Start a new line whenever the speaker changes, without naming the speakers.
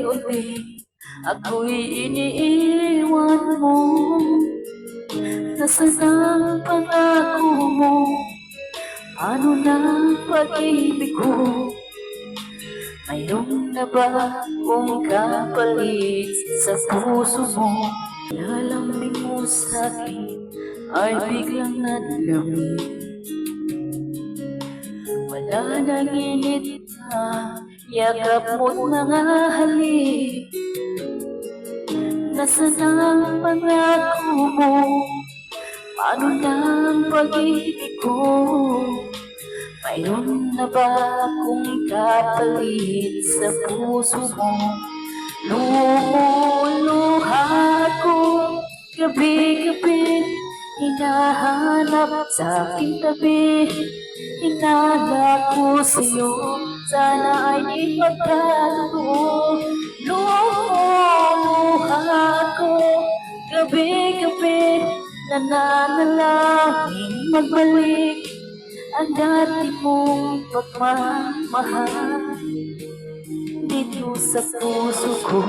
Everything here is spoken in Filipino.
Uli, ako'y iniiwan mo. Nasaan ang pangako mo? Ano na pag-ibig ko? Mayroon na ba kung kapalit sa puso mo? Lalambing mo sa'kin ay biglang nadlamig. Wala nang init na yakap mo't mga halik. Nasaan ang pangako mo? Paano na ang pag-ibig ko? Mayroon na ba kung kapalit sa puso mo? Lumuluha ko gabi-gabi, hinahanap sa aking tabi. Hinala ko sa'yo, sana ay di magkatotoo. Lumuluha ko gabi-gabi, nananalangin magbalik ang dati mong pagmamahal dito sa puso ko.